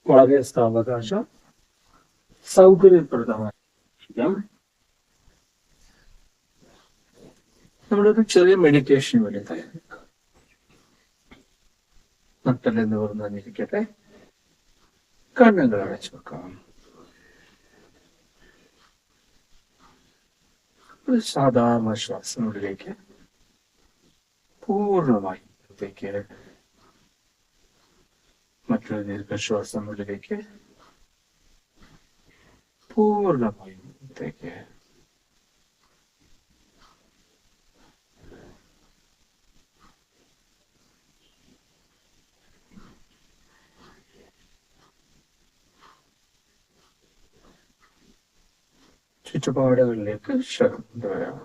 വളരെ സാവകാശം സൗകര്യപ്രദമായിരിക്കാം. നമ്മളൊരു ചെറിയ മെഡിറ്റേഷൻ വേണ്ടി തയ്യാറെടുക്കാം. നട്ടല് നിവർന്നിരിക്കട്ടെ. കണ്ണുകൾ അടച്ചു വെക്കാം. ഒരു സാധാരണ ശ്വാസങ്ങളിലേക്ക് പൂർണ്ണമായി പുറത്തേക്ക്, മറ്റൊരു ദീർഘശ്വാസങ്ങളിലേക്ക് പൂർണ്ണമായും പുറത്തേക്ക്. ചുറ്റുപാടുകളിലേക്ക് ശ്രദ്ധ കൊണ്ടുവരാം.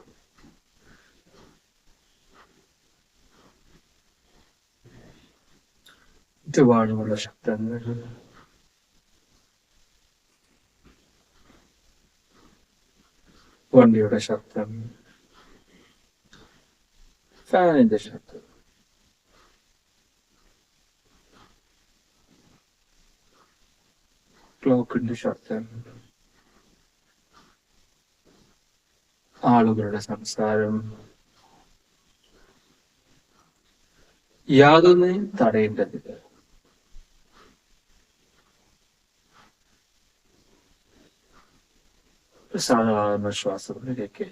ചുറ്റുപാടുമുള്ള ശബ്ദങ്ങൾ, വണ്ടിയുടെ ശബ്ദം, ഫാനിന്റെ ശബ്ദം, ക്ലോക്കിന്റെ ശബ്ദം, ആളുകളുടെ സംസാരം, യാതൊന്നിനും തടയേണ്ടതില്ല. സാധാരണ ശ്വാസങ്ങളിലേക്ക്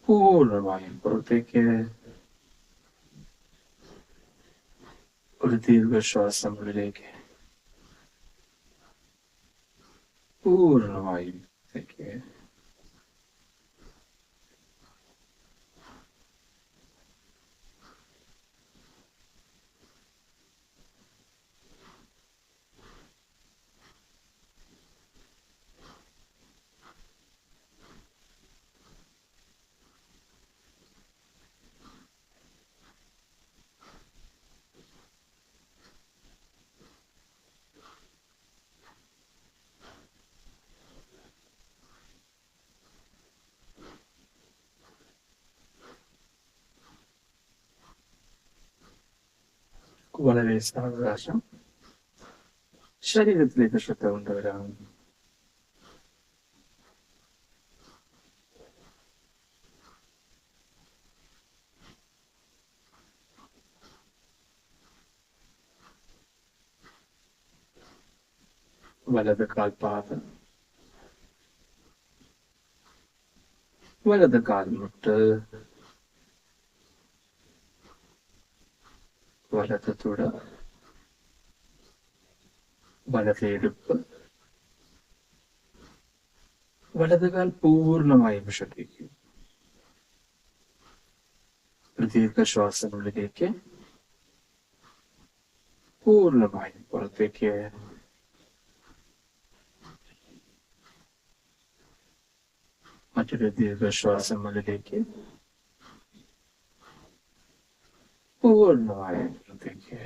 പൂർണ്ണമായും പുറത്തേക്ക്, ഒരു ദീർഘശ്വാസങ്ങളിലേക്ക് പൂർണ്ണമായും പുറത്തേക്ക്. വളരെ സാവകാശം ശരീരത്തിലേക്ക് ശ്രദ്ധ കൊണ്ടുവരാം. വലത് കാൽപാദം, വലത് കാൽമുട്ട്, വലത് തുട, വലത് ഇടുപ്പ്, വലത് കാൽ പൂർണ്ണമായും ശ്രദ്ധിക്കും. ഒരു ദീർഘശ്വാസങ്ങളിലേക്ക് പൂർണ്ണമായും പുറത്തേക്ക്, മറ്റൊരു ദീർഘശ്വാസങ്ങളിലേക്ക് പൂർണ്ണമായും പുറത്തേക്ക്.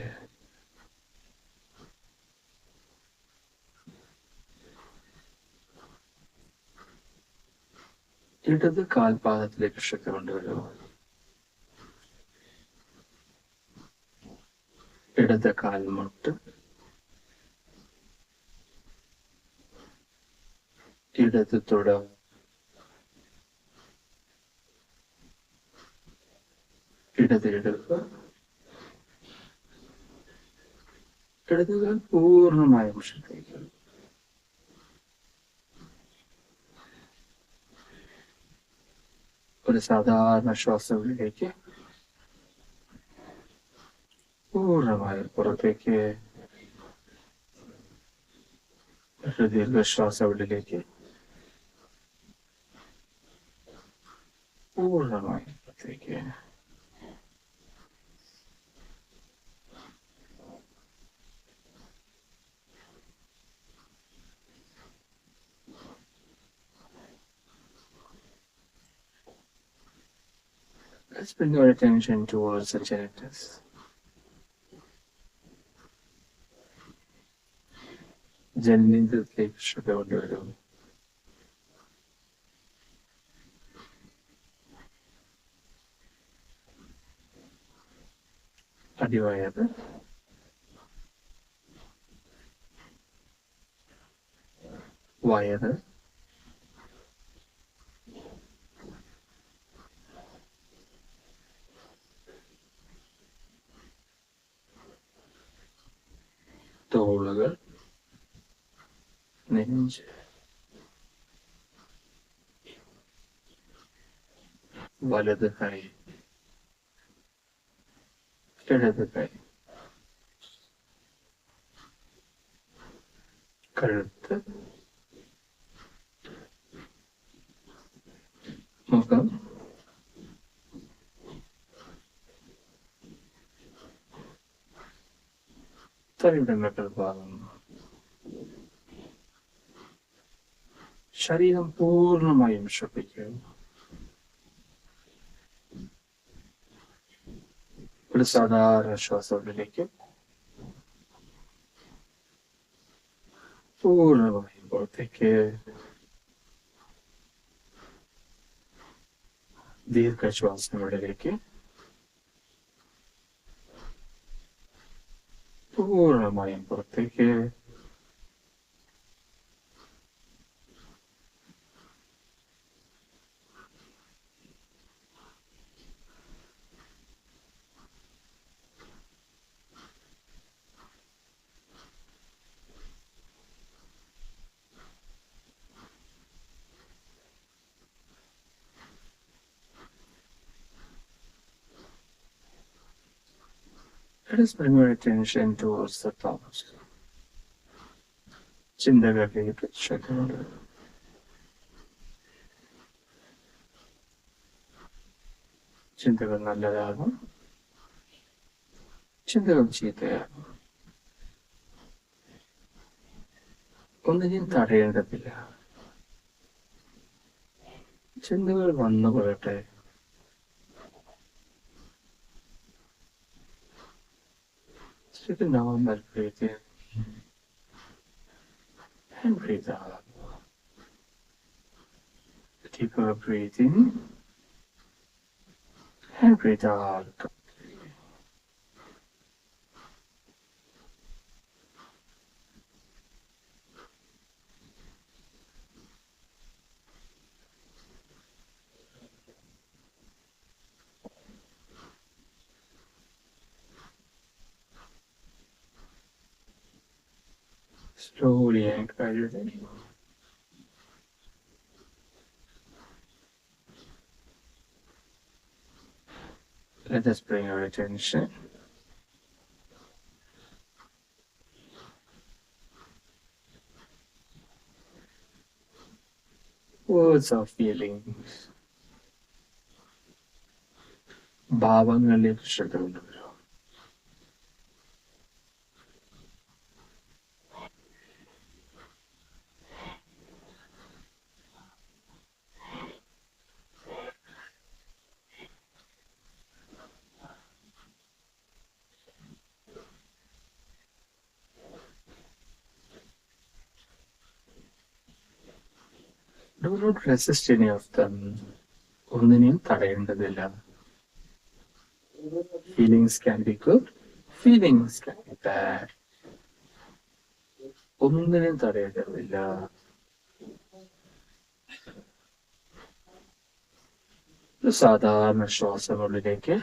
ഇടത് കാൽപാദത്തിലേക്ക് ശ്രദ്ധ കൊണ്ടുവരുക. ഇടത് കാൽമുട്ട്, ഇടത് തുട, ഇടത് ഇടുപ്പ്, ഇടത് കാൽ പൂർണ്ണമായും ശ്രദ്ധിക്കുക. ഒരു സാധാരണ ശ്വാസങ്ങളിലേക്ക് പൂർണ്ണമായും പുറത്തേക്ക്, ഒരു ദീർഘശ്വാസങ്ങളിലേക്ക് പൂർണ്ണമായും പുറത്തേക്ക്. Let's bring your attention towards the genitals. ജനനേന്ദ്രിയത്തിലേക്ക് ശ്രദ്ധ കൊണ്ടുവരും. അടിവയറ്, വയറ്, തോളുകൾ, നെഞ്ച്, വലത് കൈ, ഇടത് കൈ, കഴുത്ത്, മുഖം, തലയുടെ മുകൾ ഭാഗം. ശരീരം പൂർണ്ണമായും ശ്രദ്ധിക്കുക. ഒരു സാധാരണ ശ്വാസത്തിലേക്ക് പൂർണ്ണമായും പുറത്തേക്ക്. ദീർഘശ്വാസങ്ങളിലേക്ക് പൂർണ്ണമായും പുറത്തേക്ക്. Let us bring our attention towards the thoughts. ചിന്തകളിലേക്ക് ശ്രദ്ധ. ചിന്തകൾ നല്ലതാകും, ചിന്തകൾ ചീത്തയാകും. ഒന്നിനെയും തടയേണ്ടതില്ല. ചിന്തകൾ വന്നുകൊള്ളട്ടെ. Take a normal breath in and breathe out. Deeper breathe in and breathe out. Slowly and gradually. Let us bring our attention words of feelings. ഭാവങ്ങളിലേക്ക് ശ്രദ്ധ കൊണ്ടുവരും. Do not resist any of them. ഒന്നിനെയും തടയേണ്ടതില്ല. Feelings can be good, feelings can be bad. ഒന്നിനെയും തടയേണ്ടതില്ല. ഒരു സാധാരണ ശ്വാസങ്ങളിലേക്ക്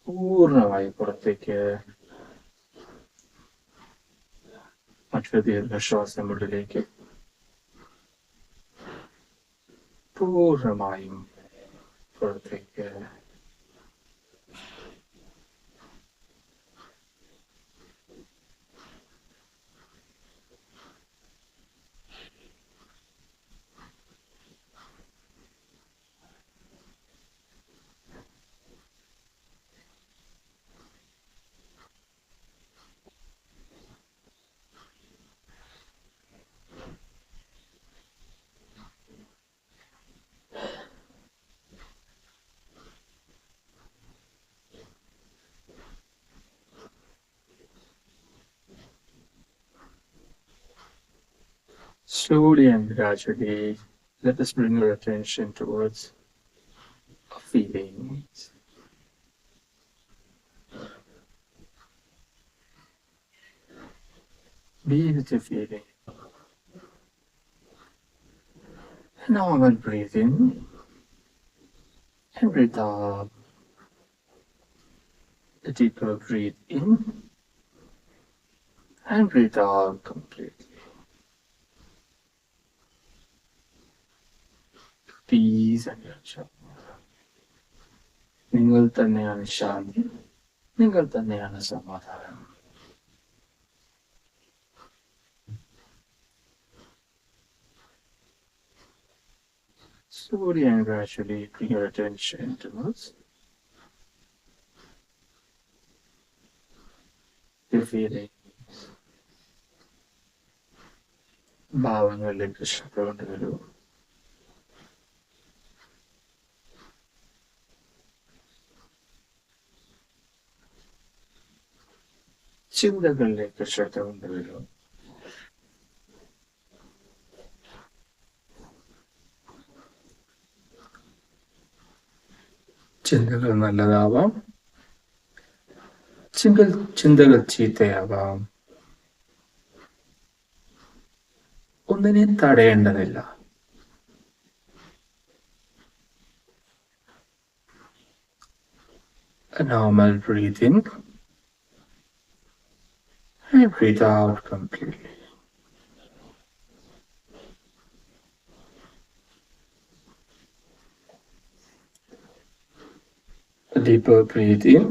പൂർണ്ണമായി പുറത്തേക്ക്. മറ്റൊരു ദീർഘശ്വാസങ്ങളിലേക്ക് പൂർണ്ണമായും പുറത്തേക്ക്. Slowly and gradually, let us bring our attention towards feelings. Be with your feeling. Normal breathe in and breathe out. A deeper breathe in and breathe out completely. Peace and your joy. നിങ്ങൾ തന്നെയാണ് ശാന്തി, നിങ്ങൾ തന്നെയാണ് സമാധാനം. Slowly and gradually bring your attention towards your feelings. ഭാവങ്ങളിലേക്ക് ശ്രദ്ധ കൊണ്ടുവരൂ. ചിന്തകളിലേക്ക് ശ്രദ്ധ കൊണ്ടുവരൂ. ചിന്തകൾ നല്ലതാവാം, ചിന്തകൾ ചീത്തയാവാം. ഒന്നിനെ തടയേണ്ടതില്ല. A normal breathing and breathe out completely. A deeper breathe in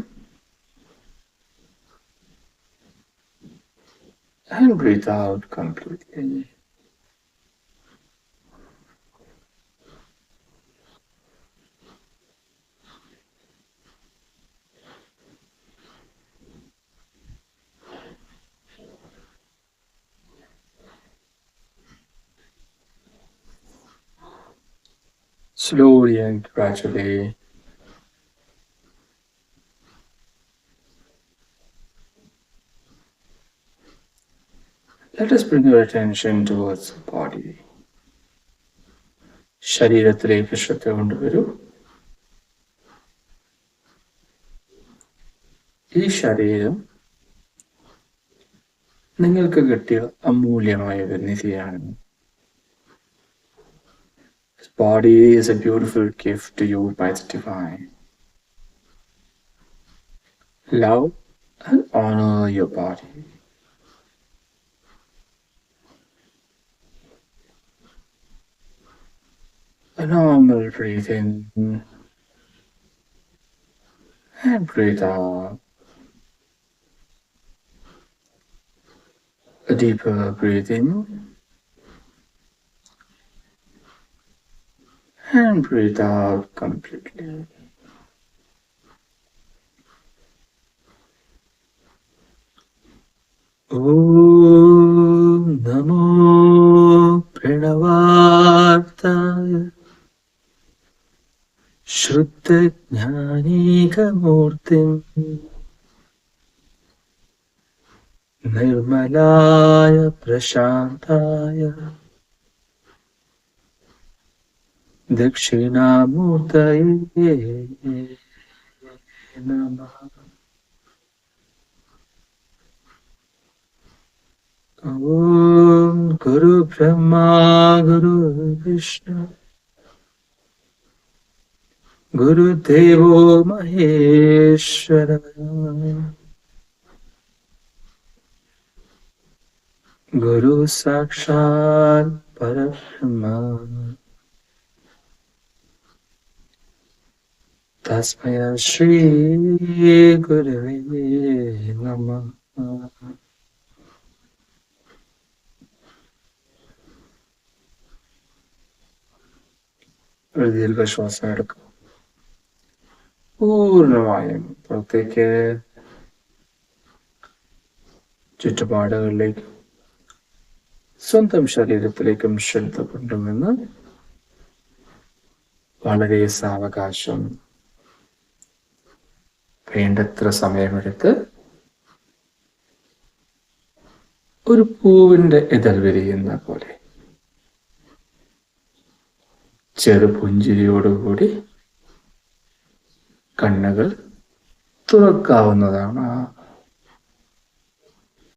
and breathe out completely. Slowly and gradually let us bring your attention towards the body. ശരീരത്തിലേക്ക് ശ്രദ്ധ കൊണ്ടുവരൂ. ഈ ശരീരം നിങ്ങൾക്ക് കിട്ടിയ അമൂല്യമായ ഒരു നിധിയാണ്. This body is a beautiful gift to you by the divine. Love and honor your body. A normal breathe in and breathe out. A deeper breathe in and breathe out completely. Om Namo Pranavaya Shuddha Jnanīkamurtim Nirmalaya Prashantaya Dakshinamurtaye Namaha. Om Guru Brahma Guru Vishnu Guru Devo Maheshwara Guru Sakshat Parabrahma Tasmai Shri Gurave Namaha. ഒരു ദീർഘശ്വാസം എടുക്കും. പൂർണ്ണമായും പുറത്തേക്ക് ചുറ്റുപാടുകളിലേക്കും സ്വന്തം ശരീരത്തിലേക്കും ശ്രദ്ധ കൊണ്ടുവന്ന് വളരെ സാവകാശം വേണ്ടത്ര സമയമെടുത്ത് ഒരു പൂവിന്റെ ഇതൾ വിരിയുന്ന പോലെ ചെറുപുഞ്ചിരിയോടുകൂടി കണ്ണുകൾ തുറക്കാവുന്നതാണ്.